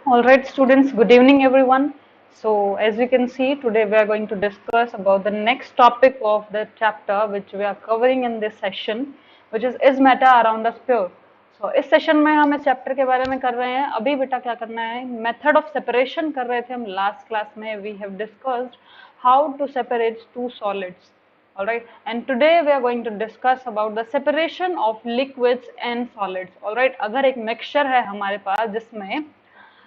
All right, students, good evening, everyone. So, as you can see, today we are going to discuss about the next topic of the chapter which we are covering in this session, which is matter around the sphere. So, इस session में हम इस chapter के बारे में कर रहे हैं. अभी बेटा क्या करना है, मेथड ऑफ सेपरेशन कर रहे थे हम लास्ट क्लास में. We have discussed how to separate two solids. All right, and today we are going to discuss about the separation of liquids and solids. All right, अगर एक mixture है हमारे पास जिसमें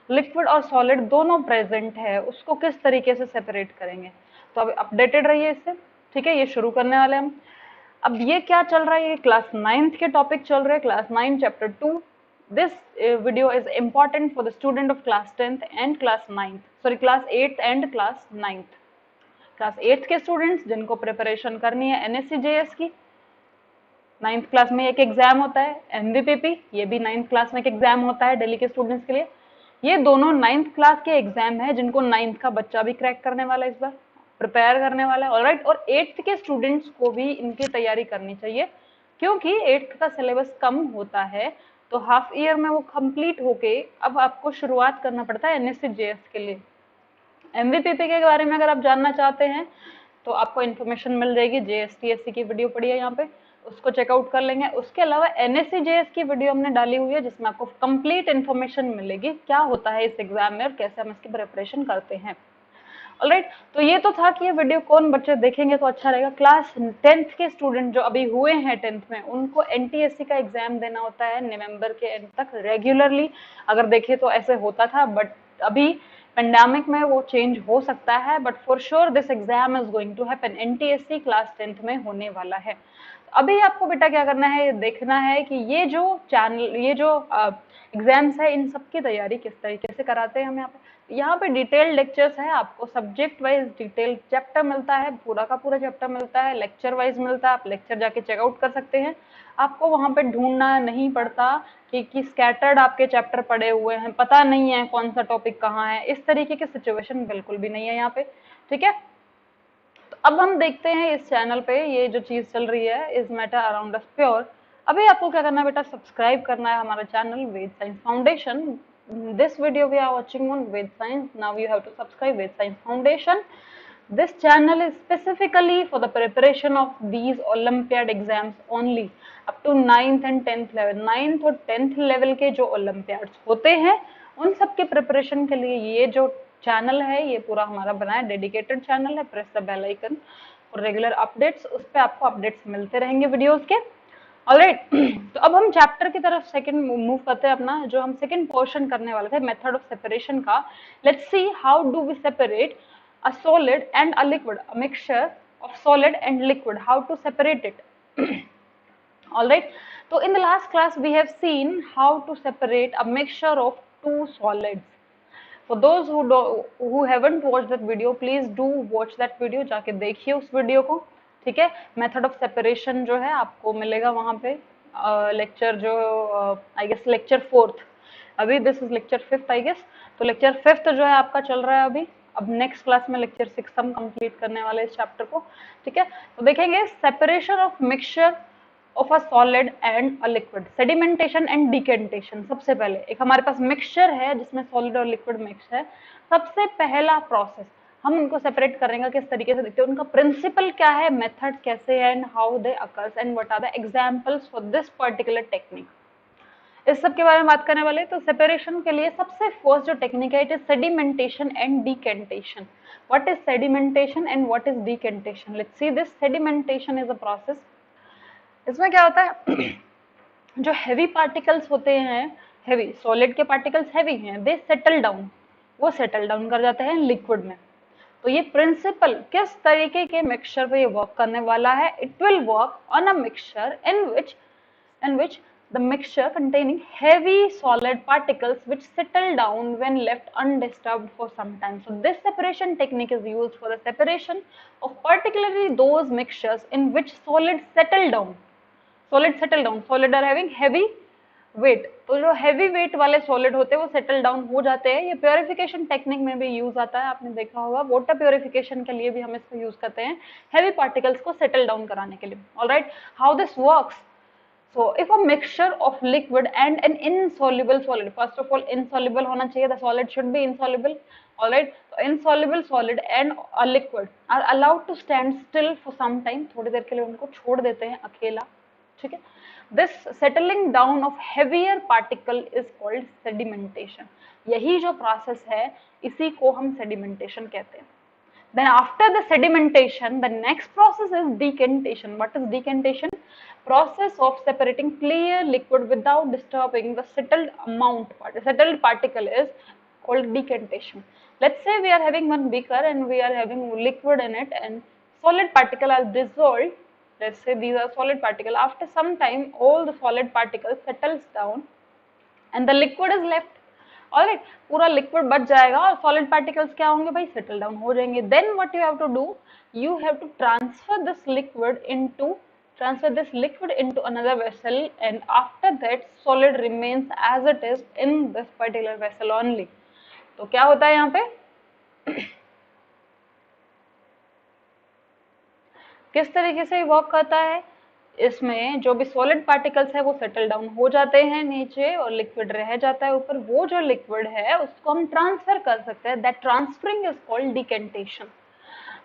लिक्विड और सॉलिड दोनों present है, उसको किस तरीके से सेपरेट करेंगे. तो अब अपडेटेड रहिए इससे. ठीक है, ये शुरू करने वाले हम. अब ये क्या चल रहा है, ये क्लास 9th के टॉपिक चल रहे हैं, class 9 chapter 2. This video is important for the student of class 10th and class 9th, sorry class 8th and class 9th. Class 8th के स्टूडेंट्स जिनको प्रिपरेशन करनी है NSCJS की, 9th क्लास में एक एग्जाम होता है MVPP, ये भी 9th क्लास में एक एग्जाम होता है दिल्ली के स्टूडेंट्स के लिए. ये दोनों 9th क्लास के एग्जाम है जिनको 9th का बच्चा भी क्रैक करने वाला है, इस बार प्रिपेयर करने वाला है. ऑलराइट, और 8th के स्टूडेंट्स को भी इनकी तैयारी करनी चाहिए क्योंकि 8th का सिलेबस कम होता है, तो हाफ ईयर में वो कंप्लीट होके अब आपको शुरुआत करना पड़ता है NSCJS के लिए. MVPP के बारे में अगर आप जानना चाहते हैं तो आपको इन्फॉर्मेशन मिल जाएगी, JSTSC की वीडियो पड़ी है यहाँ पे, उसको चेकआउट कर लेंगे. उसके अलावा NSCJS की वीडियो हमने डाली हुई है जिसमें आपको कंप्लीट इन्फॉर्मेशन मिलेगी क्या होता है इस एग्जाम में और कैसे हम इसकी प्रिपरेशन करते हैं. ऑलराइट, तो ये तो था कि ये वीडियो कौन बच्चे देखेंगे तो अच्छा रहेगा. क्लास 10th के स्टूडेंट जो अभी हुए हैं 10th में, उनको NTSC का एग्जाम देना होता है नवंबर के एंड तक रेगुलरली. अगर देखें तो ऐसे होता था, बट अभी पेंडेमिक में वो चेंज हो सकता है, but for sure this exam is going to happen. NTSC class 10th में होने वाला है. अभी आपको बेटा क्या करना है, ये देखना है कि ये जो चैनल, ये जो एग्जाम्स है, इन सब की तैयारी किस तरीके से कराते हैं हम यहाँ पे डिटेल लेक्चर्स है. आपको सब्जेक्ट वाइज डिटेल चैप्टर मिलता है, पूरा का पूरा चैप्टर मिलता है, लेक्चर वाइज मिलता है. आप लेक्चर जाके चेकआउट कर सकते हैं. आपको वहां पे ढूंढना नहीं पड़ता कि स्कैटर्ड आपके चैप्टर पड़े हुए हैं, पता नहीं है कौन सा टॉपिक कहाँ है. इस तरीके की सिचुएशन बिल्कुल भी नहीं है यहाँ पे. ठीक है, तो अब हम देखते हैं इस चैनल पे ये जो चीज चल रही है is matter around the pure. अभी आपको क्या करना है बेटा, सब्सक्राइब करना है हमारा channel Ved science foundation. This video we are watching on Ved Science. Now you have to subscribe Ved Science Foundation. This channel is specifically for the preparation of these Olympiad exams only up to 9th and 10th level. 9th और 10th level के जो Olympiads होते हैं उन सब के preparation के लिए ये जो चैनल है ये पूरा हमारा बना है, डेडिकेटेड चैनल है. Press the bell icon for regular updates, उस पर आपको अपडेट्स मिलते रहेंगे वीडियोस के. ऑलराइट, तो अब हम चैप्टर की तरफ सेकंड मूव करते हैं अपना, जो हम सेकंड पोर्शन करने वाले थे मेथड ऑफ सेपरेशन का. Let's see how do we separate a solid and a liquid, a mixture of solid and liquid, how to separate it. Alright, तो in the last class we have seen how to separate a mixture of two solids. For those who haven't watched that video, please do watch that video. जाके देखिए उस video को. ठीक है, method of separation जो है आपको मिलेगा वहां पे. लेक्चर जो आई गेस लेक्चर 4th, अभी this is lecture 5th I guess. तो लेक्चर 5th जो है आपका चल रहा है अभी. अब नेक्स्ट क्लास में लेक्चर 6 हम कंप्लीट करने वाले इस चैप्टर को. ठीक है, तो देखेंगे separation of mixture of a solid and a liquid, sedimentation and decantation. सबसे पहले एक हमारे पास मिक्सचर है जिसमें सॉलिड और लिक्विड मिक्स है. सबसे पहला प्रोसेस हम उनको सेपरेट करेंगे किस तरीके से, देखते हैं उनका प्रिंसिपल क्या है, मेथड कैसे है, and how they occurs and what are the examples for this particular technique. इस सब के बारे में बात करने वाले. तो सेपरेशन के लिए सबसे फर्स्ट जो टेक्निक है, it is sedimentation and decantation. What is sedimentation and what is decantation? Let's see this. Sedimentation is a process. इसमें क्या होता है जो हैवी पार्टिकल्स होते हैं, हैवी सॉलिड के पार्टिकल्स हैवी हैं, दे सेटल डाउन, वो सेटल डाउन कर जाते हैं लिक्विड में. तो ये प्रिंसिपल किस तरीके के मिक्सचर पे ये वर्क करने वाला है, it will work on a mixture in which the mixture containing heavy solid particles which settle down when left undisturbed for some time. So this separation technique is used for the separation of particularly those mixtures in which solids settle down. Solid are having heavy weight. तो जो heavy weight वाले solid होते हैं वो settle down हो जाते हैं. ये प्योरिफिकेशन टेक्निक में भी यूज आता है, आपने देखा होगा. वाटर प्योरिफिकेशन के लिए भी हम इसको यूज करते हैं हैवी पार्टिकल्स को सेटल डाउन कराने के लिए. Alright, how this works. So if a mixture of liquid and an insoluble solid, first of all insoluble होना चाहिए, the solid should be insoluble, all right. So insoluble solid and a liquid are allowed to stand still for some time, थोड़ी देर के लिए उनको छोड़ देते हैं अकेला, ठीक है. This settling down of heavier particle is called sedimentation. यही जो process है इसी को हम sedimentation कहते हैं. Then after the sedimentation, the next process is decantation. What is decantation? Process of separating clear liquid without disturbing the settled settled particle is called decantation. Let's say we are having one beaker and we are having liquid in it and solid particle are dissolved. Let's say these are solid particle. After some time, all the solid particles settles down and the liquid is left. Alright, पूरा liquid बच जाएगा और solid particles क्या होंगे भाई, settle down हो जाएंगे. Then what you have to do, you have to transfer this liquid into another vessel and after that solid remains as it is in this particular vessel only. तो क्या होता है यहाँ पे किस तरीके से वर्क करता है, इसमें जो भी सॉलिड पार्टिकल्स है वो सेटल डाउन हो जाते हैं नीचे और लिक्विड रह जाता है ऊपर. वो जो लिक्विड है उसको हम ट्रांसफर कर सकते हैं, that transferring is called decantation.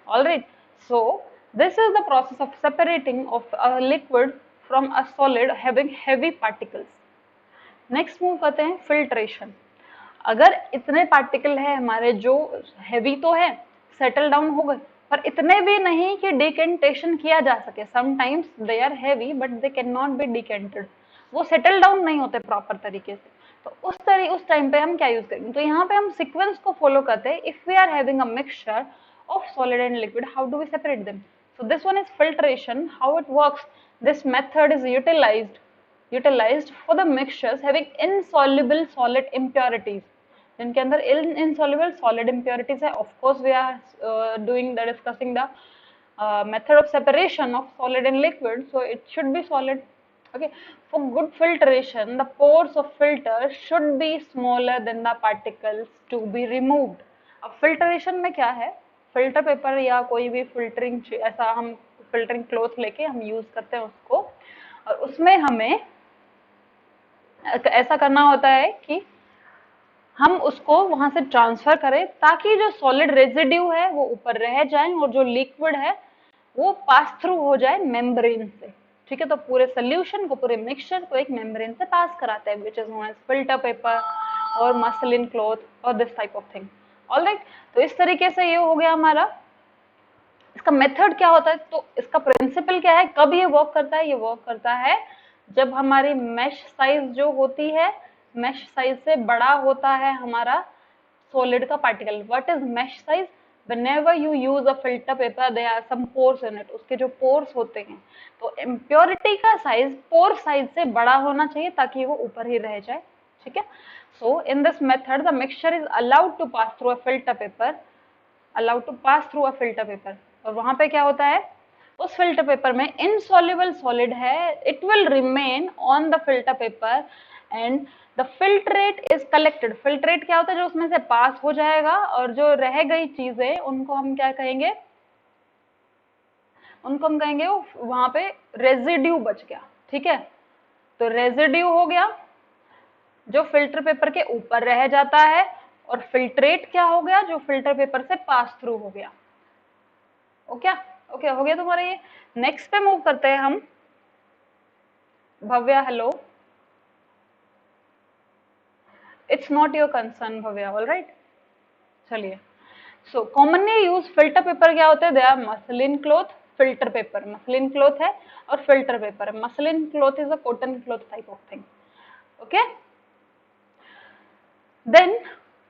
Alright, so this is the process of separating of a liquid from a solid having heavy particles. Next move करते हैं फिल्ट्रेशन. अगर इतने पार्टिकल है हमारे जो हैवी तो है, सेटल डाउन हो गए, पर इतने भी नहीं कि डिकेंटेशन किया जा सके. Sometimes they are heavy but they can not be decanted, वो सेटल डाउन नहीं होते प्रॉपर तरीके से. तो उस टाइम पे हम क्या यूज करेंगे, तो यहाँ पे हम सीक्वेंस को फॉलो करते हैं. If we are having a mixture of solid and liquid, how do we separate them. So this one is filtration. How it works, this method is utilized for the mixtures having insoluble solid impurities, जिनके अंदर insoluble solid impurities है. Of course we are discussing the method of separation of solid and liquid, so it should be solid. Okay, for good filtration the pores of filter should be smaller than the particles to be removed. अब filtration में क्या है, filter paper या कोई भी filtering ऐसा हम filtering cloth लेके हम यूज करते हैं उसको, और उसमें हमें ऐसा करना होता है कि हम उसको वहां से ट्रांसफर करें ताकि जो सॉलिड रेजिड्यू है वो ऊपर रह जाए और जो लिक्विड है वो पास थ्रू हो जाए मेम्ब्रेन से. ठीक है, तो पूरे सोल्यूशन को, पूरे मिक्सचर को एक मेम्ब्रेन से पास कराते हैं, which is known as filter paper और मसलिन क्लॉथ और this type of thing. Alright, तो इस तरीके से ये हो गया हमारा. इसका मेथड क्या होता है, तो इसका प्रिंसिपल क्या है, कब ये वर्क करता है, ये वर्क करता है जब हमारी मैश साइज जो होती है, मैश साइज से बड़ा होता है हमारा सॉलिड का particle. What is mesh size, whenever you use a filter paper there are some pores in it, उसके जो pores होते हैं, तो impurity का साइज पोर साइज से बड़ा होना चाहिए ताकि वो ऊपर ही रह जाए. ठीक है, so in this method the mixture is allowed to pass through a filter paper, और वहां पे क्या होता है, उस फिल्टर पेपर में insoluble solid है, it will remain on the filter paper and the filtrate is collected. filtrate क्या होता है, जो उसमें से पास हो जाएगा, और जो रह गई चीजें उनको हम क्या कहेंगे, उनको हम कहेंगे वो वहां पे रेजिड्यू बच गया. ठीक है, तो रेजिड्यू हो गया जो फिल्टर पेपर के ऊपर रह जाता है, और फिल्ट्रेट क्या हो गया, जो फिल्टर पेपर से पास थ्रू हो गया. ओके, हो गया तुम्हारा ये. नेक्स्ट पे मूव करते हैं हम. Bhavya, hello. It's not your concern, Bhavya. All right, चलिए. So commonly use filter paper क्या होते हैं, they are muslin cloth, filter paper muslin cloth है और फिल्टर पेपर है. Muslin cloth is a cotton cloth type of thing. Okay, then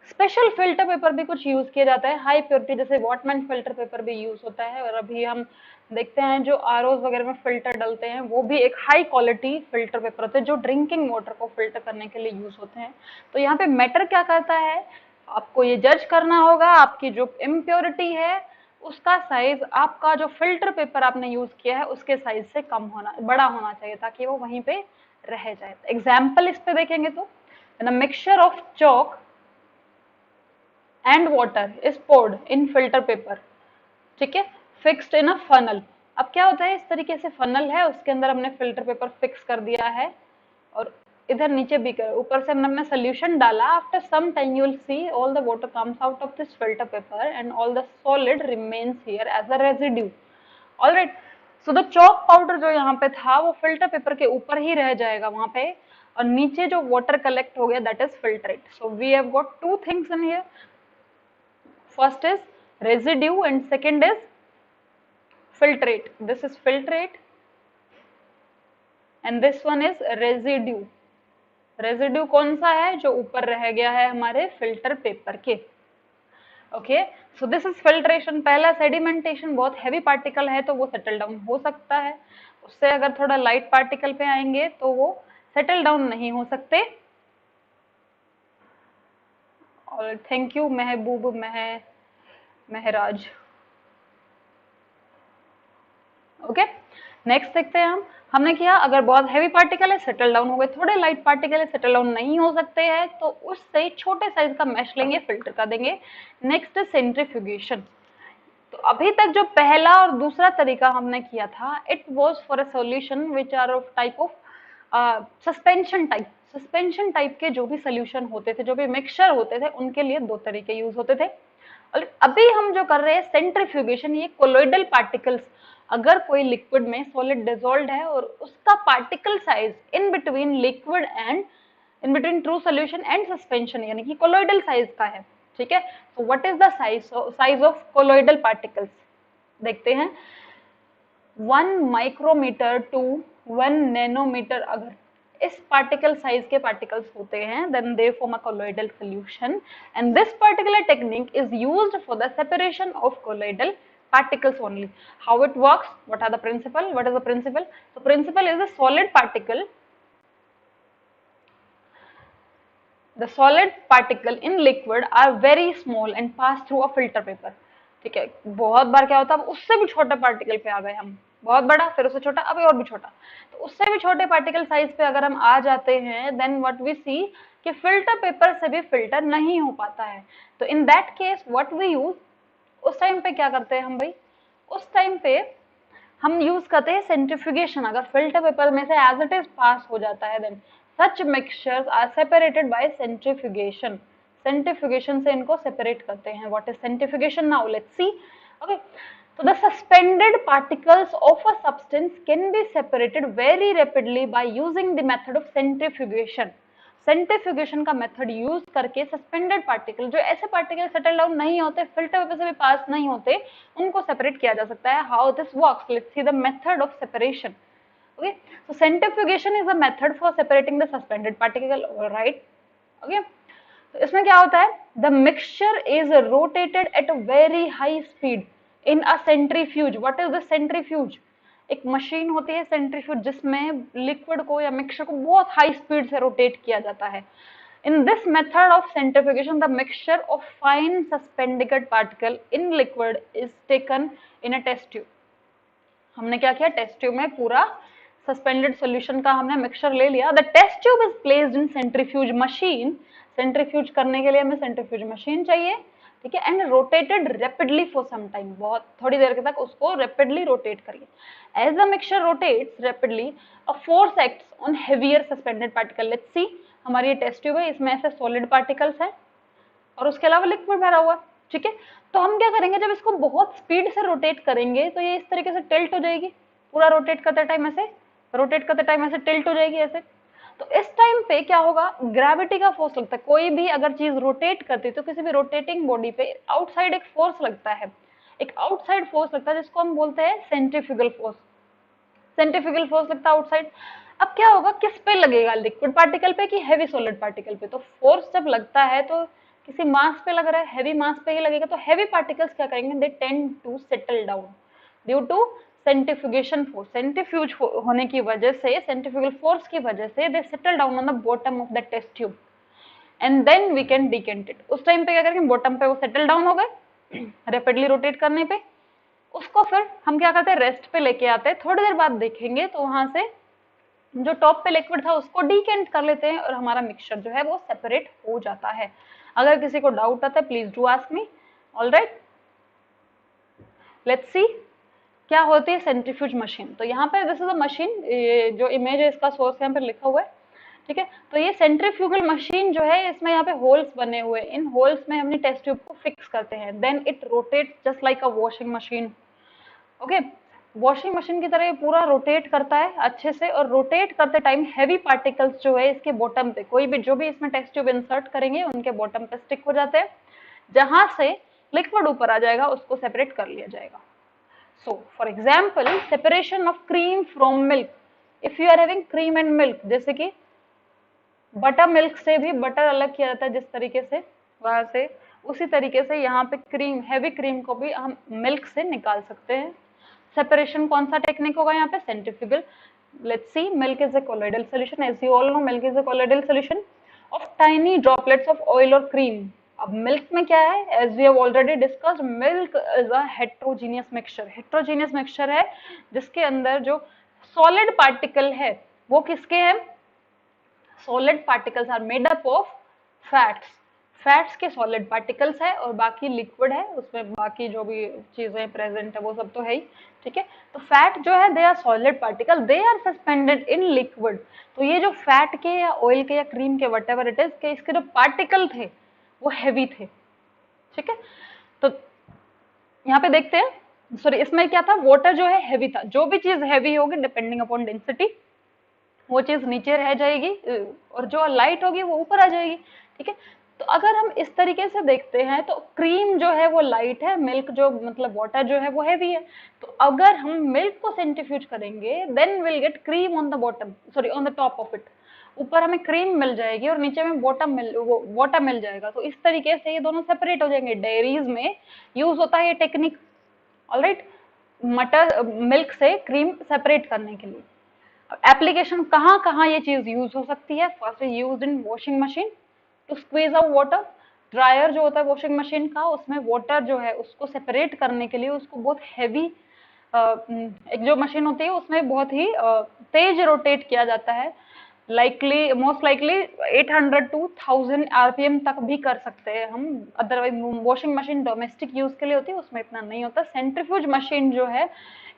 special filter paper भी कुछ use किया जाता है, हाई प्योरिटी, जैसे वॉटमैन फिल्टर पेपर भी यूज होता है. और अभी हम देखते हैं जो आरओ वगैरह में फिल्टर डलते हैं वो भी एक हाई क्वालिटी फिल्टर पेपर होते हैं जो ड्रिंकिंग वाटर को फिल्टर करने के लिए यूज होते हैं. तो यहाँ पे मैटर क्या करता है, आपको ये जज करना होगा आपकी जो इम्प्योरिटी है उसका साइज आपका जो फिल्टर पेपर आपने यूज किया है उसके साइज से कम होना, बड़ा होना चाहिए ताकि वो वहीं पे रह जाए. एग्जाम्पल इस पे देखेंगे तो mixture of chalk and water is poured in filter paper, ठीक है, fixed in a funnel. अब क्या होता है, इस तरीके से फनल है, उसके अंदर हमने फिल्टर पेपर फिक्स कर दिया है और इधर नीचे बीकर, ऊपर से हमने सोल्यूशन डाला. After some time you will see all the water comes out of this filter paper and all the solid remains here as a residue. Alright, so the chalk powder जो यहाँ पे था वो filter paper के ऊपर ही रह जाएगा वहां पे, और नीचे जो वाटर कलेक्ट हो गया that is filtrate. So we have got two things in here. First is residue and second is filtrate. This is filtrate and this one is residue. Residue कौन सा है, जो ऊपर रह गया है हमारे फिल्टर पेपर के. Okay, so this is filtration. पहला सेडिमेंटेशन, बहुत हैवी पार्टिकल है तो वो सेटल डाउन हो सकता है, उससे अगर थोड़ा लाइट पार्टिकल पे आएंगे तो वो सेटल डाउन नहीं हो सकते. और thank you Mehboob Maharaj. Okay, next देखते हैं हम. हमने किया, अगर बहुत हैवी पार्टिकल है सेटल डाउन हो गए, थोड़े लाइट पार्टिकल है सेटल डाउन नहीं हो सकते हैं, तो उससे छोटे साइज का मैश लेंगे, फिल्टर कर देंगे. Next centrifugation. तो अभी तक जो पहला और दूसरा तरीका हमने किया था, it was for a solution which are of type of suspension type. Suspension type के जो भी सोल्यूशन होते थे, जो भी मिक्सचर होते थे, उनके लिए दो तरीके यूज होते थे. और अभी हम जो कर रहे हैं सेंट्रीफ्यूगेशन, ये कोलोइडल पार्टिकल्स, अगर कोई लिक्विड में सॉलिड डिसॉल्व्ड है और उसका particle size in between liquid and in between true solution and suspension यानी कि कोलोइडल साइज का है. ठीक है, तो what is the size of colloidal particles, देखते हैं. 1 माइक्रोमीटर टू 1 नैनोमीटर अगर इस पार्टिकल साइज के पार्टिकल्स होते हैं, then they form a colloidal solution and this particular technique is used for the separation of colloidal particles only. How it works, what are the principle, what is the principle? So principle is a solid particle, the solid particle in liquid are very small and pass through a filter paper. ठीक है, बहुत बार क्या होता है, उससे भी छोटे particle पे आ गए हम, बहुत बड़ा फिर उससे छोटा अभी और भी छोटा, तो उससे भी छोटे पार्टिकल साइज पे अगर हम आ जाते हैं, देन व्हाट वी सी कि फिल्टर पेपर से भी फिल्टर नहीं हो पाता है. तो in that case what we use, उस टाइम पे क्या करते हैं हम भाई, उस टाइम पे हम यूज करते हैं सेंट्रीफ्यूगेशन. अगर फिल्टर पेपर में से एज इट इज पास हो जाता है, then such mixtures are separated by centrifugation. Centrifugation से इनको सेपरेट करते हैं. What is centrifugation, now let's see. Okay, so the suspended particles of a substance can be separated very rapidly by using the method of centrifugation. Centrifugation का method use करके suspended particle, जो ऐसे particle settle down नहीं होते, filter paper से भी पास नहीं होते, उनको सेपरेट किया जा सकता है. How this works, let's see the method of separation. Okay, so centrifugation is a method for separating the suspended particle, right. Okay, तो इसमें क्या होता है, the mixture is rotated at a very high speed in a centrifuge. What is the centrifuge, एक machine होती है centrifuge जिसमें liquid को या मिक्सचर को बहुत हाई स्पीड से रोटेट किया जाता है. In this method of centrifugation the mixture of fine suspended particle in liquid is taken in a test tube. हमने क्या किया, टेस्ट ट्यूब में पूरा सस्पेंडेड सॉल्यूशन का हमने मिक्सचर ले लिया. The test tube is placed in centrifuge machine. Centrifuge करने के लिए हमें सेंट्रीफ्यूज मशीन चाहिए, ठीक है, and rotated rapidly for some time, बहुत थोड़ी देर तक उसको रैपिडली रोटेट करिए. As the mixture rotates rapidly a force acts on heavier suspended particle. Let's see, हमारी ये टेस्ट ट्यूब है, इसमें ऐसे सॉलिड पार्टिकल्स है और उसके अलावा लिक्विड भरा हुआ है. ठीक है, तो हम क्या करेंगे, जब इसको बहुत स्पीड से रोटेट करेंगे तो ये इस तरीके से टिल्ट हो जाएगी, पूरा रोटेट करते टाइम ऐसे टिल्ट हो जाएगी ऐसे. तो इस टाइम पे क्या होगा, ग्रेविटी का फोर्स लगता है. कोई भी अगर चीज रोटेट करती है तो किसी भी रोटेटिंग बॉडी पे आउटसाइड एक फोर्स लगता है, एक आउटसाइड फोर्स लगता है जिसको हम बोलते हैं सेंट्रीफ्यूगल फोर्स. सेंट्रीफ्यूगल फोर्स लगता है आउटसाइड. अब क्या होगा, किस पे लगेगा, लिक्विड पार्टिकल पे कि हैवी सॉलिड पार्टिकल पे. तो फोर्स जब लगता है तो किसी मास पे लग रहा है, हैवी मास पे ही लगेगा. तो हैवी पार्टिकल्स क्या करेंगे, they tend to settle down due to centrifugation force. Centrifuge होने की वजह से, सेंट्रीफ्यूगल फोर्स की वजह से they settle down on the bottom of the test tube and then we can decant it. उस टाइम पे क्या करेंगे, बॉटम पे वो सेटल डाउन हो गए रैपिडली रोटेट करने पे. उसको फिर हम क्या करते हैं, रेस्ट पे लेके आते हैं. थोड़ी देर बाद देखेंगे तो वहां से जो टॉप पे लिक्विड था उसको डिकेंट कर लेते हैं और हमारा मिक्सचर जो है वो सेपरेट हो जाता है. अगर किसी को डाउट आता है please do ask me. Alright, let's सी. क्या होती है सेंट्रीफ्यूज मशीन। तो यहाँ पे दिस इज अ मशीन, जो इमेज है इसका सोर्स यहाँ पे लिखा हुआ है, ठीक है। तो ये सेंट्रीफ्यूगल मशीन जो है, इसमें यहाँ पे होल्स बने हुए, इन होल्स में हमने टेस्ट ट्यूब को फिक्स करते हैं, then it rotate just like a washing machine. Okay, washing machine की तरह ये पूरा रोटेट करता है अच्छे से, और रोटेट करते टाइम हैवी पार्टिकल्स जो है इसके बॉटम पे, कोई भी जो भी इसमें टेस्ट ट्यूब इंसर्ट करेंगे उनके बॉटम पे स्टिक हो जाते हैं, जहां से लिक्विड ऊपर आ जाएगा उसको सेपरेट कर लिया जाएगा। So, for example, separation of cream from milk. If you are having cream and milk, जैसे कि बटर मिल्क से भी बटर अलग किया जाता है जिस तरीके से वहां से, उसी तरीके से यहाँ पे क्रीम, हैवी क्रीम को भी हम मिल्क से निकाल सकते हैं। सेपरेशन कौन सा टेक्निक होगा यहाँ पे, centrifugal. Let's see, milk is a colloidal solution, as you all know milk is a colloidal solution of tiny droplets of oil or cream। अब मिल्क में क्या है, as we have already discussed, milk is a heterogeneous mixture. Heterogeneous mixture है जिसके अंदर जो solid particle है वो किसके हैं, solid particles are made up of fats, fats के सॉलिड पार्टिकल्स है, और बाकी लिक्विड है, उसमें बाकी जो भी चीजें प्रेजेंट है वो सब तो है ही, ठीक है। तो फैट जो है they are solid particle, they are suspended in liquid. तो ये जो फैट के या ऑयल के या क्रीम के वट एवर इट इज के, इसके जो पार्टिकल थे वो हैवी थे, ठीक है। तो यहाँ पे देखते हैं, सॉरी इसमें क्या था, वाटर जो है हैवी था, जो भी चीज हैवी होगी डिपेंडिंग अपॉन डेंसिटी वो चीज नीचे रह जाएगी, और जो लाइट होगी वो ऊपर आ जाएगी, ठीक है। तो अगर हम इस तरीके से देखते हैं तो क्रीम जो है वो लाइट है, मिल्क जो मतलब वाटर जो है वो हैवी है। तो अगर हम मिल्क को सेंट्रीफ्यूज करेंगे then will get cream on the bottom, sorry on the top of it, ऊपर हमें क्रीम मिल जाएगी और नीचे में वाटर मिल जाएगा। तो इस तरीके से ये दोनों सेपरेट हो जाएंगे। डेयरीज में यूज होता है ये टेक्निक, ऑलराइट, मटर मिल्क से क्रीम सेपरेट करने के लिए। एप्लीकेशन कहाँ कहाँ ये चीज यूज हो सकती है, first use in washing machine to squeeze out water. Dryer जो होता है वॉशिंग मशीन का, उसमें वाटर जो है उसको सेपरेट करने के लिए उसको बहुत हैवी, एक जो मशीन होती है उसमें बहुत ही तेज रोटेट किया जाता है, likely most likely 800 to 1000 RPM तक भी कर सकते हैं हम। Otherwise washing machine domestic use के लिए होती है, उसमें इतना नहीं होता। सेंट्रीफ्यूज मशीन जो है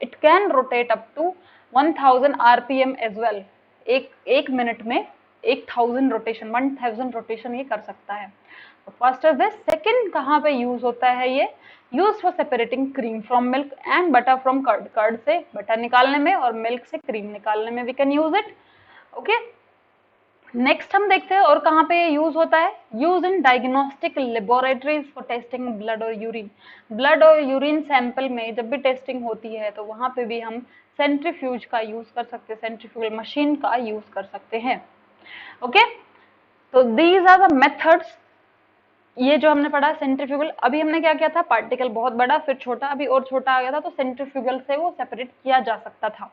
it can rotate up to 1000 RPM as well. एक मिनट में 1000 रोटेशन, 1000 रोटेशन ये कर सकता है। First is this. सेकंड कहाँ पे यूज होता है ये, use for separating cream from milk and butter from curd, curd से बटर निकालने में और मिल्क से क्रीम निकालने में we can use it. Okay, next हम देखते हैं और कहाँ पे यूज होता है, use in diagnostic laboratories for testing blood और यूरिन। ब्लड और यूरिन सैंपल में जब भी टेस्टिंग होती है तो वहां पे भी हम सेंट्रीफ्यूज का यूज कर सकते हैं, सेंट्रीफ्यूगल मशीन का यूज कर सकते हैं। ओके, तो दीज आर द मेथड्स। ये जो हमने पढ़ा सेंट्रीफ्यूगल, अभी हमने क्या किया था, पार्टिकल बहुत बड़ा फिर छोटा, अभी और छोटा आ गया था, तो सेंट्रीफ्यूगल से वो सेपरेट किया जा सकता था।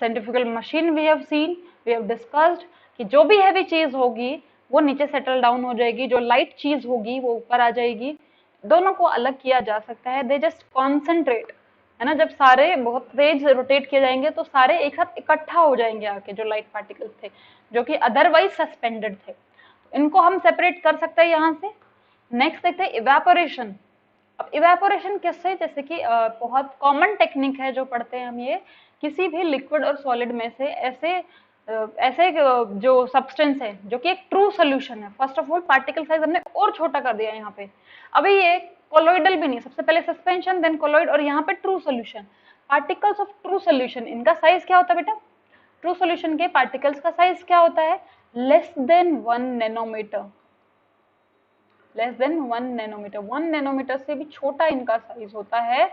Centrifugal machine we have seen, we have discussed कि जो भी हैवी चीज होगी वो नीचे सेटल डाउन हो जाएगी, जो लाइट चीज होगी वो ऊपर आ जाएगी। दोनों को अलग किया जा सकता है, दे जस्ट कॉन्सेंट्रेट, है ना। जब सारे बहुत तेज रोटेट किए जाएंगे तो सारे एक साथ इकट्ठा हो जाएंगे आके, जो लाइट पार्टिकल्स थे जो कि अदरवाइज सस्पेंडेड थे, इनको हम सेपरेट कर सकते हैं यहाँ से। नेक्स्ट देखते हैं इवेपोरेशन। अब इवेपोरेशन किससे, जैसे कि बहुत कॉमन टेक्निक है जो पढ़ते हैं हम, ये किसी भी लिक्विड और सॉलिड में से ऐसे जो सब्सटेंस है जो कि एक ट्रू सोल्यूशन है। First of all particle size हमने और छोटा कर दिया यहाँ पे, अभी ये कोलोइडल भी नहीं, सबसे पहले सस्पेंशन देन कोलोइड, और यहाँ पे true solution. Particles of true solution, इनका साइज क्या होता है बेटा, ट्रू सोल्यूशन के पार्टिकल्स का साइज क्या होता है, less than 1 nanometer, less than 1 nanometer, 1 nanometer से भी छोटा इनका साइज होता है,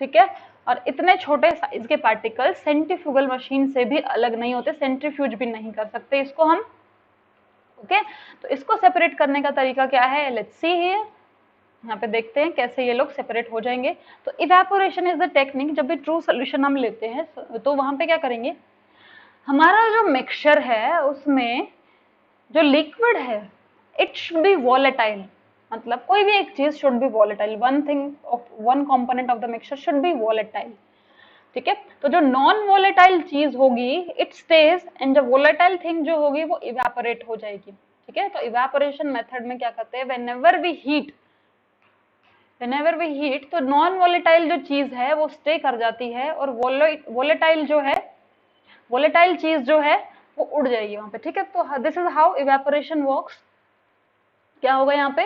ठीक है। और इतने छोटे साइज के पार्टिकल सेंट्रीफ्यूगल मशीन से भी अलग नहीं होते, सेंट्रीफ्यूज भी नहीं कर सकते इसको हम। ओके, तो इसको सेपरेट करने का तरीका क्या है, लेट्स सी हियर। यहाँ पे देखते हैं कैसे ये लोग सेपरेट हो जाएंगे। तो इवेपोरेशन इज द टेक्निक, जब भी ट्रू सोल्यूशन हम लेते हैं तो वहां पे क्या करेंगे, हमारा जो मिक्सचर है उसमें जो लिक्विड है इट शुड बी वॉलेटाइल, मतलब कोई भी एक चीज should be volatile, one component of the mixture should be volatile, ठीक है। तो जो नॉन वॉलेटाइल चीज होगी इट स्टेज, एंड जो वॉलेटाइल थिंग जो होगी वो इवेपोरेट हो जाएगी, ठीक है। तो इवेपोरेशन मेथड में क्या करते हैं, whenever we heat whenever we heat तो नॉन वोलेटाइल जो चीज है वो स्टे कर जाती है, और वोलेटाइल जो है, वोलेटाइल चीज जो है वो उड़ जाएगी वहां पे, ठीक है। तो this is how evaporation works. क्या होगा यहाँ पे,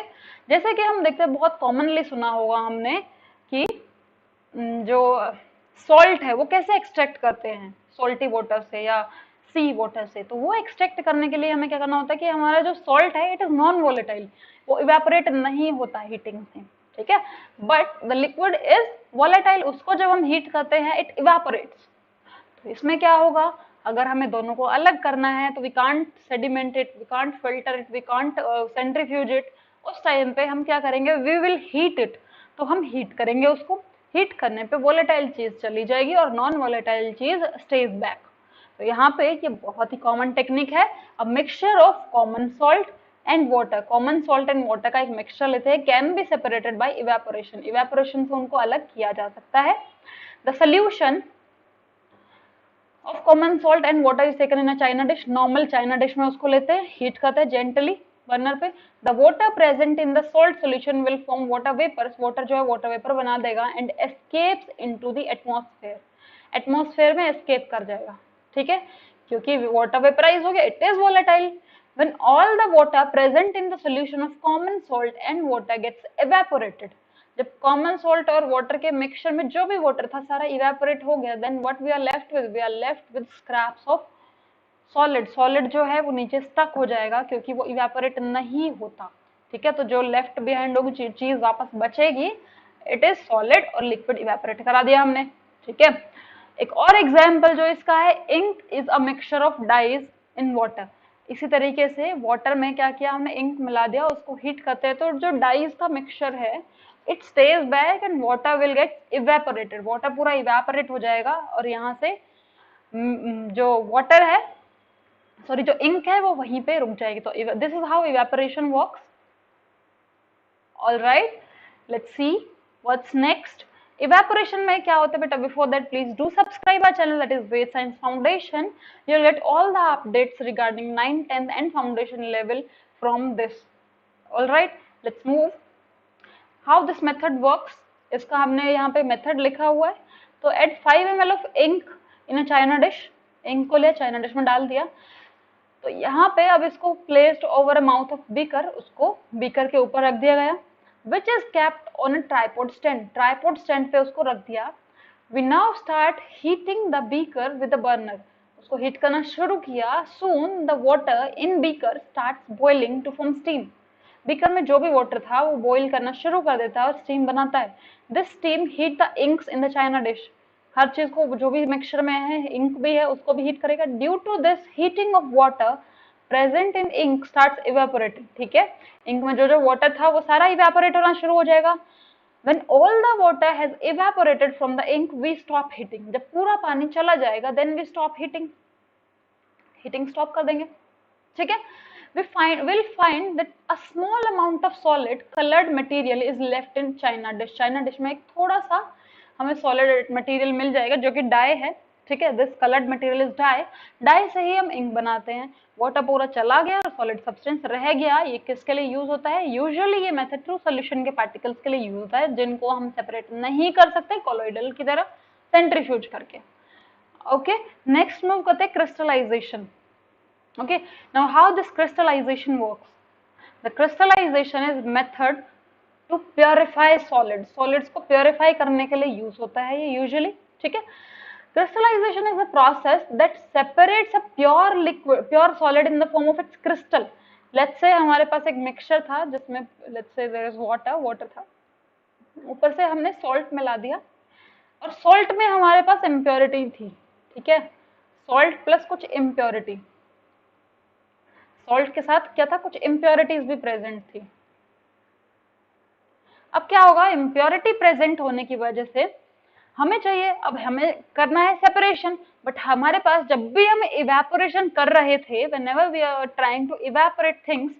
जैसे कि हम देखते हैं, बहुत कॉमनली सुना होगा हमने कि जो सॉल्ट है वो कैसे एक्सट्रैक्ट करते हैं, सॉल्टी वाटर से या सी वाटर से। तो वो एक्सट्रैक्ट करने के लिए हमें क्या करना होता है कि हमारा जो सॉल्ट है इट इज नॉन वोलेटाइल, वो इवेपोरेट नहीं होता हीटिंग से, ठीक है। But the liquid is volatile, उसको जब हम हीट करते हैं इट इवेपोरेट्स। तो इसमें क्या होगा, अगर हमें दोनों को अलग करना है तो we can't sediment it, we can't filter it, we can't centrifuge it. उस टाइम पे हम क्या करेंगे, वी विल हीट इट। तो हम हीट करेंगे उसको, हीट करने पे वोलेटाइल चीज चली जाएगी और नॉन वोलेटाइल चीज स्टेज बैक। तो यहाँ पे ये बहुत ही कॉमन टेक्निक है। अ mixture of common salt and water, common salt and water का एक मिक्सचर लेते हैं, can be separated by evaporation, evaporation से उनको अलग किया जा सकता है। The solution of common salt and water is taken in a china dish, normal China dish में उसको लेते हैं, हीट करते हैं जेंटली बर्नर पे। The water present in the salt solution will form water vapours, water जो है water vapour बना देगा, and escapes into the atmosphere, atmosphere में एस्केप कर जाएगा, ठीक है, क्योंकि वाटर वेपराइज हो गया, it is volatile. when all the water present in the solution of common salt and water gets evaporated, जब कॉमन सॉल्ट और वाटर के मिक्सचर में जो भी वाटर था सारा इवेपोरेट हो गया, then what we are left with, we are left with scraps of solid, solid जो है वो नीचे स्टक हो जाएगा क्योंकि वो इवेपोरेट नहीं होता, ठीक है। तो जो लेफ्ट बिहाइंड होगी चीज वापस बचेगी, इट इज सॉलिड, और लिक्विड इवेपोरेट करा दिया हमने, ठीक है। एक और एग्जाम्पल जो इसका है, ink is a mixture of dyes in water. इसी तरीके से वाटर में क्या किया हमने, इंक मिला दिया, उसको हीट करते हैं तो जो डाइज का मिक्सचर है it stage back and water will get evaporated, water पूरा इवेपोरेट हो जाएगा, और यहाँ से जो वाटर है, सॉरी जो इंक है वो वहीं पे रुक जाएगी। तो this is how evaporation works. Alright, let's see what's next. Evaporation में क्या होता है बेटा, before that please do subscribe our channel, that is Ved science foundation. You will get all the updates regarding 9th 10th and foundation level from this. Alright, let's move how this method works. इसका हमने यहाँ पे method लिखा हुआ है। तो add 5 ml of ink in a china dish, ink को लिया चाइना डिश में डाल दिया। तो यहाँ पे अब इसको placed over a mouth of beaker, उसको बीकर के ऊपर रख दिया गया, which is kept on a tripod stand, tripod stand पे उसको रख दिया। We now start heating the beaker with the burner, उसको हीट करना शुरू किया। Soon the water in beaker starts boiling to form steam, beaker में जो भी वाटर था वो बॉइल करना शुरू कर देता है और स्टीम बनाता है। This steam heat the inks in the china dish, हर चीज को जो भी मिक्सचर में है, इंक भी है उसको भी हीट करेगा। Due to this heating of water present in ink starts evaporating, ठीक है, इंक में जो जो वाटर था वो सारा इवेपोरेट होना शुरू हो जाएगा। When all the water has evaporated from the ink, we stop heating, जब पूरा पानी चला जाएगा then we stop heating, heating stop कर देंगे, ठीक है। we'll find that a small amount of solid colored material is left in china dish, China dish में एक थोड़ा सा हमें सॉलिड मटेरियल मिल जाएगा जो कि डाई है, ठीक है। This coloured material is dye, dye से ही हम इंक बनाते हैं। वाटर पूरा चला गया और सॉलिड सब्सटेंस रह गया, ये किसके लिए यूज होता है, यूजुअली ये मेथड थ्रू सोल्यूशन के पार्टिकल्स के लिए यूज होता है जिनको हम सेपरेट नहीं कर सकते कोलोइडल की तरह सेंट्रीफ्यूज करके। ओके, नेक्स्ट मूव करते हैं crystallisation. Okay, now how this crystallization works? The crystallization is method to purify solids, solids को purify करने के लिए use होता है ये usually, ठीक है। Crystallization is a process that separates a pure liquid, pure solid in the form of its crystal. Let's say हमारे पास एक mixture था जिसमें let's say there is water, water था, ऊपर से हमने salt मिला दिया और salt में हमारे पास impurity थी, ठीक है, salt plus कुछ impurity, सॉल्ट के साथ क्या था, कुछ इम्प्योरिटीज भी प्रेजेंट थी। अब क्या होगा, इम्प्योरिटी प्रेजेंट होने की वजह से हमें चाहिए, अब हमें करना है सेपरेशन, बट हमारे पास जब भी हम इवेपोरेशन कर रहे थे, whenever we are trying to evaporate things,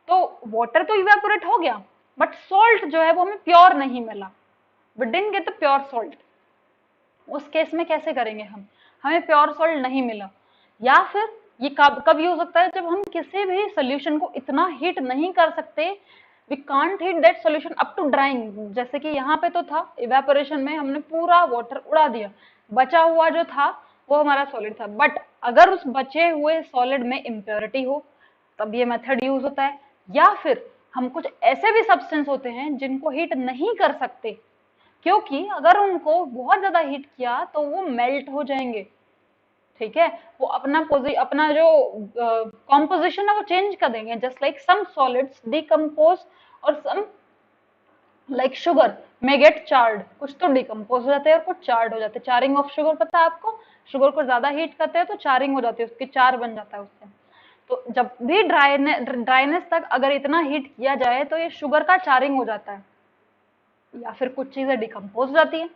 तो वाटर तो इवेपोरेट हो गया बट सॉल्ट जो है वो हमें प्योर नहीं मिला, we didn't get the pure salt. उस केस में कैसे करेंगे हम, हमें प्योर सॉल्ट नहीं मिला, या फिर ये कब यूज हो सकता है, जब हम किसी भी सोल्यूशन को इतना हीट नहीं कर सकते we can't heat that solution up to drying. जैसे कि यहाँ पे तो था इवेपोरेशन में हमने पूरा वाटर उड़ा दिया, बचा हुआ जो था वो हमारा सॉलिड था, बट अगर उस बचे हुए सॉलिड में इम्प्योरिटी हो तब ये मेथड यूज होता है। या फिर हम कुछ ऐसे भी सब्सटेंस होते हैं जिनको हीट नहीं कर सकते, क्योंकि अगर उनको बहुत ज्यादा हीट किया तो वो मेल्ट हो जाएंगे, ठीक है, वो अपना जो कॉम्पोजिशन है वो चेंज कर देंगे। Just like some solids decompose और some like sugar may get charred, कुछ तो डिकम्पोज हो जाते हैं और कुछ चार्ड हो जाते हैं। चारिंग ऑफ शुगर पता है आपको, शुगर को ज्यादा हीट करते हैं तो चारिंग हो जाती है, उसकी चार बन जाता है उससे। तो जब भी ड्राइनेस तक अगर इतना हीट किया जाए तो ये शुगर का चारिंग हो जाता है या फिर कुछ चीजें डिकम्पोज हो जाती है।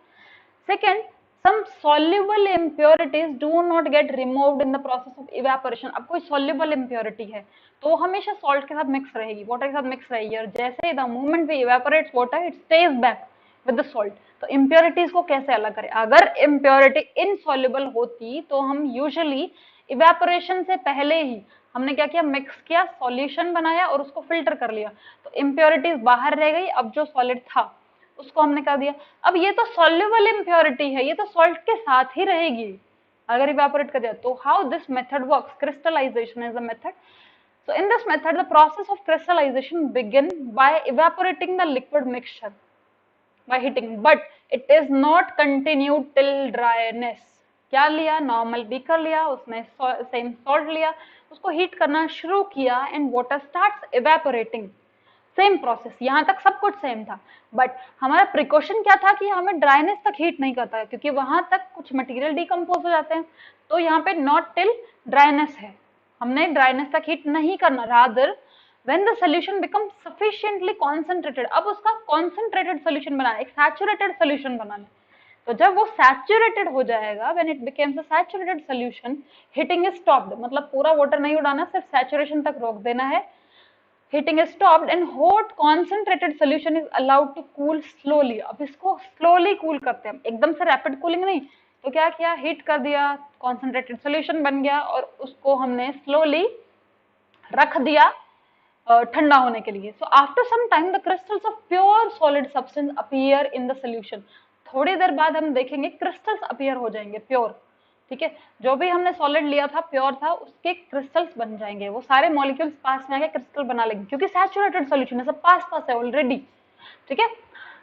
Second, some soluble impurities do not get removed in the process of evaporation। अब कोई soluble impurity है तो हमेशा salt के साथ मिक्स रहेगी, water के साथ मिक्स रहेगी, और जैसे the moment we evaporates water it stays back with the salt। तो impurities को कैसे अलग करें? अगर impurity insoluble होती तो हम usually evaporation से पहले ही हमने क्या किया, मिक्स किया, सॉल्यूशन बनाया और उसको फिल्टर कर लिया, तो impurities बाहर रह गई। अब जो सॉलिड था उसको हमने कर दिया। अब ये तो सॉल्युबल इम्प्योरिटी है, ये तो सॉल्ट के साथ ही रहेगी अगर इवेपोरेट कर दिया। तो how this method works, crystallisation is a method. So in this method, the process of crystallization begin by evaporating the liquid mixture by heating, but it is not continued till dryness। क्या लिया, normal beaker लिया, उसमें same salt लिया, उसको heat करना शुरू किया and water starts evaporating. Same process, यहाँ तक सब कुछ सेम था, बट हमारा प्रिकॉशन क्या था कि हमें ड्राइनेस तक हीट नहीं करता है, क्योंकि वहां तक कुछ मटेरियल डिकम्पोज हो जाते हैं। तो यहाँ पे नॉट टिल ड्राइनेस है, हमने ड्राइनेस तक हीट नहीं करना। Rather when the solution become sufficiently concentrated, अब उसका कॉन्सेंट्रेटेड सॉल्यूशन बनाना, एक सैचुरेटेड सॉल्यूशन बनाना। तो जब वो सैचुरेटेड हो जाएगा, when it becomes a saturated solution, heating is stopped, मतलब पूरा वाटर नहीं उड़ाना, सिर्फ सैचुरेशन तक रोक देना है। Heating is stopped and hot concentrated solution is allowed to cool slowly। अब इसको slowly cool करते हैं, एकदम से rapid cooling नहीं। तो क्या किया, हीट कर दिया, concentrated solution बन गया और उसको हमने slowly रख दिया ठंडा होने के लिए। So after some time the crystals of pure solid substance appear in the solution। थोड़ी देर बाद हम देखेंगे crystals appear हो जाएंगे pure, ठीक है, जो भी हमने सॉलिड लिया था प्योर था उसके क्रिस्टल्स बन जाएंगे, वो सारे मॉलिक्यूल्स पास में आके क्रिस्टल बना लेंगे, क्योंकि सैचुरेटेड सॉल्यूशन है, सब पास पास है ऑलरेडी, ठीक है।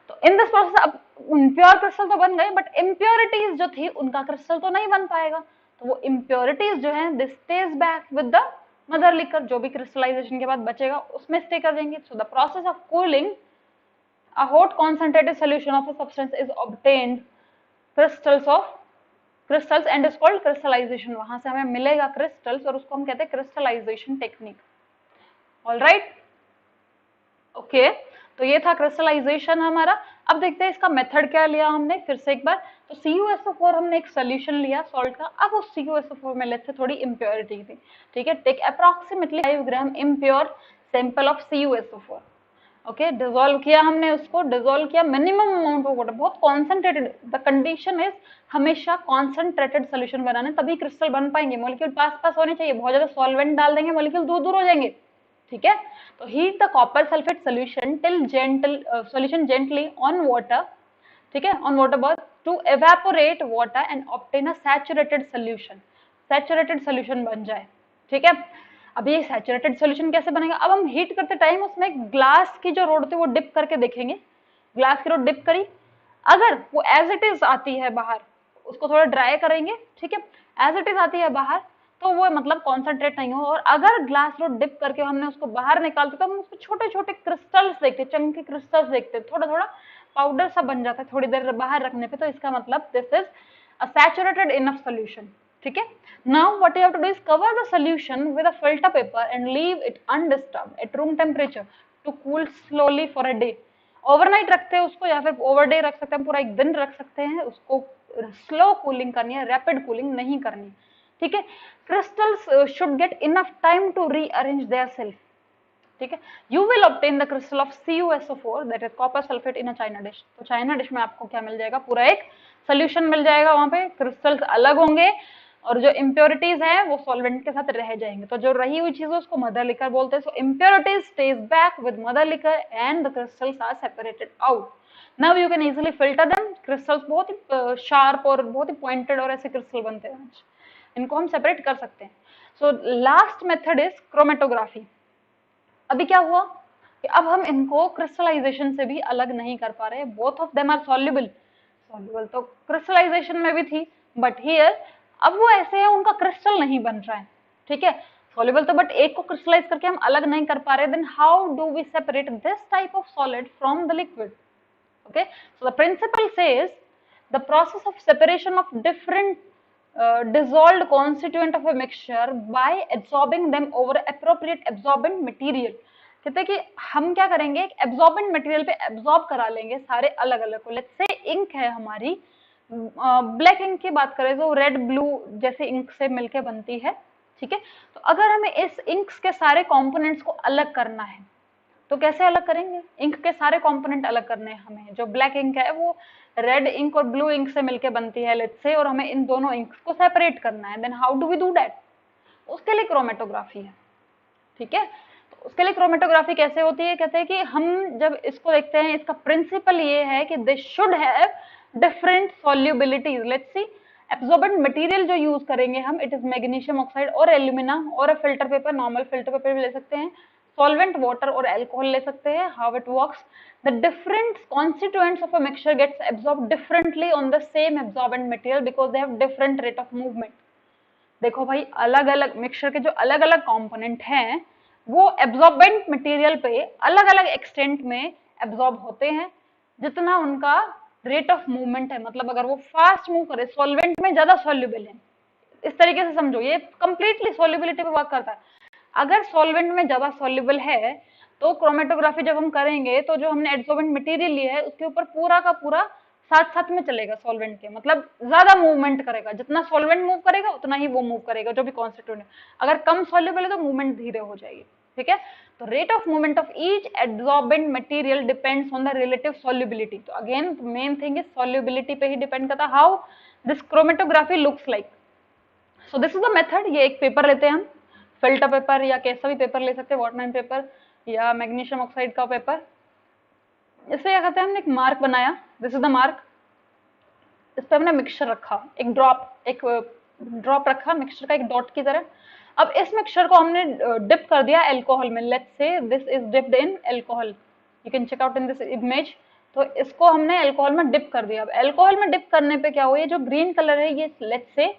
तो इन दिस प्रोसेस अब प्योर क्रिस्टल तो बन गए, बट इम्प्योरिटीज जो थी उनका क्रिस्टल तो नहीं बन पाएगा। तो वो इम्प्योरिटीज जो है this stage back with the mother liquor, जो भी क्रिस्टलाइजेशन के बाद बचेगा उसमें स्टे कर देंगे। So the process of cooling a hot concentrated solution of a substance is obtained crystals and is called crystallization। वहां से हमें मिलेगा क्रिस्टल्स और उसको हम कहते हैं crystallisation technique. All right, okay, तो ये था क्रिस्टलाइजेशन हमारा। अब देखते हैं इसका मेथड क्या लिया हमने, फिर से एक बार। तो CuSO4 हमने एक सोल्यूशन लिया सॉल्ट का, अब उस CuSO4 में लेते थोड़ी इम्प्योरिटी थी, ठीक है, take approximately 5 gram impure sample of CuSO4, okay, dissolve किया हमने उसको, डिसॉल्व किया मिनिमम अमाउंट ऑफ वाटर, बहुत कॉन्सेंट्रेटेड। द कंडीशन इज हमेशा कॉन्सेंट्रेटेड सोल्यूशन बनाना, तभी क्रिस्टल बन पाएंगे, मॉलिक्यूल पास पास होने चाहिए, बहुत ज्यादा सॉल्वेंट डाल देंगे मॉलिक्यूल दूर दूर हो जाएंगे, ठीक है। तो heat the copper sulphate solution till solution gently on water, ठीक है, on water bath to evaporate water and obtain a saturated solution, saturated solution बन जाए, ठीक है। अब ये सैचुरेटेड सोल्यूशन कैसे बनेगा, अब हम हीट करते टाइम उसमें ग्लास की जो रोड थी वो डिप करके देखेंगे, ग्लास की रोड डिप करी, अगर वो एज इट इज आती है बाहर, उसको थोड़ा ड्राई करेंगे, ठीक है, एज इट इज आती है बाहर तो वो मतलब कॉन्सेंट्रेट नहीं हो, और अगर ग्लास रोड डिप करके हमने उसको बाहर निकालते तो हम उसको छोटे छोटे क्रिस्टल्स देखते, चंकी क्रिस्टल्स देखते, थोड़ा थोड़ा पाउडर सा बन जाता है थोड़ी देर बाहर रखने पे, तो इसका मतलब this is a saturated enough solution, ठीक है। Now what you have to do is cover the solution with a filter paper and leave it undisturbed at room temperature to cool slowly for a day। Overnight रखते हैं उसको या फिर over day रख सकते हैं, पूरा एक दिन रख सकते हैं उसको, स्लो कूलिंग करनी है, रैपिड कूलिंग नहीं करनी, ठीक है। Crystals should get enough time to rearrange their self, ठीक है। You will obtain the crystal of CuSO4 that is copper sulphate in a china dish. तो चाइना डिश में आपको क्या मिल जाएगा, पूरा एक सोल्यूशन मिल जाएगा, वहां पे क्रिस्टल्स अलग होंगे और जो इम्प्योरिटीज है वो सॉल्वेंट के साथ रह जाएंगे, तो जो रही हुई चीज है उसको मदर लिकर बोलते हैं। So impurities stays back with mother liquor and the crystals are separated out. Now you can easily filter them. Crystals बहुत ही शार्प और बहुत ही पॉइंटेड और ऐसे क्रिस्टल बनते हैं, इनको हम सेपरेट कर सकते हैं। So last method is chromatography. अभी क्या हुआ कि अब हम इनको क्रिस्टलाइजेशन से भी अलग नहीं कर पा रहे, both of them are soluble. Soluble तो क्रिस्टलाइजेशन में भी थी, बट हियर अब वो ऐसे है उनका क्रिस्टल नहीं बन रहा है, ठीक है। सॉल्युबल तो बट एक को क्रिस्टलाइज करके हम अलग नहीं कर पा रहे, then how do we separate this type of solid from the liquid? Okay, so the principle says the process of separation of different dissolved constituent of a mixture by absorbing them over appropriate absorbent material। कहते हैं कि हम क्या करेंगे, एक absorbent material पे absorb करा लेंगे सारे अलग अलग को। लेट्स से इंक है हमारी, ब्लैक इंक की बात करें तो रेड ब्लू जैसे इंक से मिलके बनती है, ठीक है। तो अगर हमें इस इंक्स के सारे कंपोनेंट्स को अलग करना है तो कैसे अलग करेंगे? इंक के सारे कंपोनेंट अलग करने हैं हमें। जो ब्लैक इंक है वो रेड इंक और ब्लू इंक से मिलके बनती है लेट्स से, और हमें इन दोनों इंक्स को सेपरेट करना है। Then how do we do that? उसके लिए क्रोमेटोग्राफी है, ठीक है। तो उसके लिए क्रोमेटोग्राफी कैसे होती है? कहते हैं कि हम जब इसको देखते हैं, इसका प्रिंसिपल ये है कि they should have different solubilities. Let's see, absorbent material जो यूज करेंगे हम, इट इज मैग्नीशियम ऑक्साइड और एल्यूमिना और a filter paper, normal filter paper भी ले सकते हैं, सॉल्वेंट वाटर और अल्कोहल ले सकते हैं। How it works, the different constituents of a mixture gets absorb differently on the same absorbent material because they have different rate of movement. देखो भाई, अलग अलग मिक्सचर के जो अलग अलग कंपोनेंट हैं वो एब्जॉर्बेंट मटेरियल पे अलग अलग एक्सटेंट में एब्जॉर्ब होते हैं, जितना उनका रेट ऑफ मूवमेंट है। मतलब अगर वो फास्ट मूव करे, सॉल्वेंट में ज्यादा सॉल्युबल है, इस तरीके से समझो, ये कंप्लीटली सॉल्युबिलिटी पे वर्क करता है। अगर सॉल्वेंट में ज्यादा सॉल्युबल है तो क्रोमेटोग्राफी जब हम करेंगे तो जो हमने एब्जॉर्बेंट मटेरियल लिया है उसके ऊपर पूरा का पूरा साथ साथ में चलेगा सॉल्वेंट के, मतलब ज्यादा मूवमेंट करेगा, जितना सॉल्वेंट मूव करेगा उतना ही वो मूव करेगा जो भी कॉन्स्टिट्यूएंट है। अगर कम सॉल्युबल है तो मूवमेंट धीरे हो जाएगी, ठीक है। तो rate of movement of each absorbent material depends on the relative solubility. तो again main thing is solubility पे ही डिपेंड करता है how this chromatography looks like. So this is the method. ये एक पेपर लेते हैं हम, फिल्टर पेपर या कैसा भी पेपर ले सकते हैं, वाटरमैन पेपर या मैग्नीशियम ऑक्साइड का पेपर। इससे क्या करते हैं, हमने एक मार्क बनाया, दिस इज द मार्क। इस पे हमने मिक्सचर रखा, एक ड्रॉप रखा मिक्सचर का, एक डॉट की तरह। अब इस मिक्सचर को हमने डिप कर दिया अल्कोहल में। Let's say this is dipped in alcohol, you can check out in this image. तो इसको हमने अल्कोहल में डिप कर दिया। अब अल्कोहल में डिप करने पे क्या हुआ, ये जो ग्रीन कलर है ये लेट्स से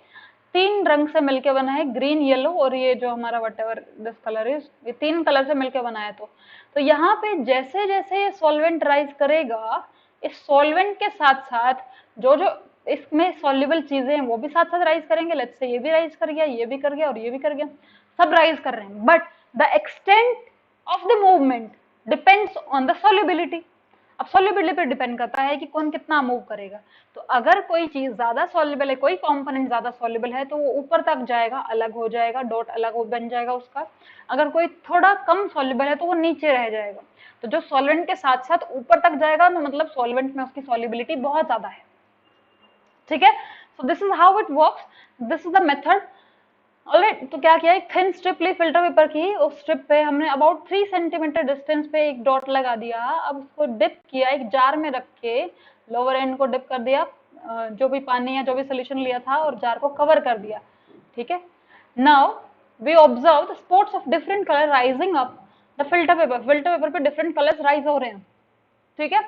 3 रंग से मिलके बना है, ग्रीन, येलो और ये जो हमारा what ever this colour is, ये 3 कलर से मिलके बना है। तो यहाँ पे जैसे जैसे ये सॉल्वेंट राइज करेगा, इस सॉल्वेंट के साथ साथ जो जो इसमें सॉल्युबल चीजें हैं वो भी साथ साथ राइज करेंगे। लेट्स से ये भी राइज कर गया, ये भी कर गया और ये भी कर गया, सब राइज कर रहे हैं, but the extent of the movement depends on the solubility. अब सॉल्युबिलिटी पे डिपेंड करता है कि कौन कितना मूव करेगा। तो अगर कोई चीज ज्यादा सॉल्युबल है, कोई कंपोनेंट ज्यादा सॉल्युबल है तो वो ऊपर तक जाएगा, अलग हो जाएगा, डॉट अलग बन जाएगा उसका। अगर कोई थोड़ा कम सॉल्युबल है तो वो नीचे रह जाएगा। तो जो सॉल्वेंट के साथ साथ ऊपर तक जाएगा ना, मतलब सॉल्वेंट में उसकी सॉल्युबिलिटी बहुत ज्यादा है, ठीक है। सो this is how it works, this is the method. Alright, तो क्या किया, एक थिन स्ट्रिप ली फिल्टर पेपर की, उस स्ट्रिप पे हमने अबाउट 3 सेंटीमीटर डिस्टेंस पे एक डॉट लगा दिया। अब उसको डिप किया, एक जार में रख के लोअर एंड को डिप कर दिया, जो भी पानी या जो भी सोल्यूशन लिया था, और जार को कवर कर दिया, ठीक है। Now we observe the spots of different colour rising up the filter paper पे डिफरेंट कलर्स राइज हो रहे हैं, ठीक है।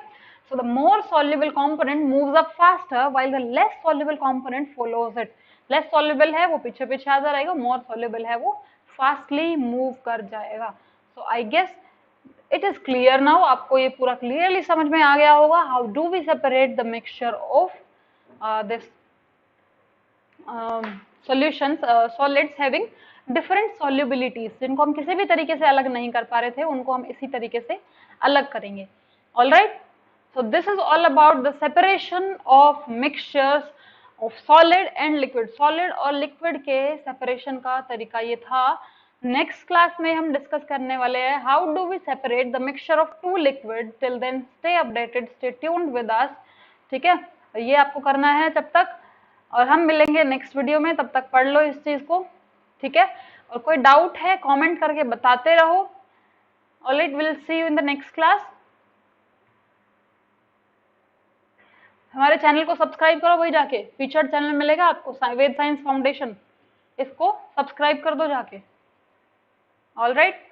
So the more soluble component moves up faster while the less soluble component follows it. Less soluble है वो पीछे पीछे आता रहेगा, more soluble है वो fastly move कर जाएगा। So I guess it is clear now, आपको ये पूरा clearly समझ में आ गया होगा how do we separate the mixture of this solutions, solids having different solubilities, जिनको हम किसी भी तरीके से अलग नहीं कर पा रहे थे उनको हम इसी तरीके से अलग करेंगे। All right? So this is all about the separation of mixtures of solid and liquid. Solid और liquid के separation का तरीका ये था। Next class में हम discuss करने वाले हैं how do we separate the mixture of two liquid. Till then stay updated, stay tuned with us, ठीक है। ये आपको करना है जब तक और हम मिलेंगे नेक्स्ट वीडियो में, तब तक पढ़ लो इस चीज को, ठीक है। और कोई डाउट है कमेंट करके बताते रहो। Alright, will see you in the next class. हमारे चैनल को सब्सक्राइब करो, वही जाके फीचर्ड चैनल मिलेगा आपको, वेद साइंस फाउंडेशन, इसको सब्सक्राइब कर दो जाके। ऑलराइट।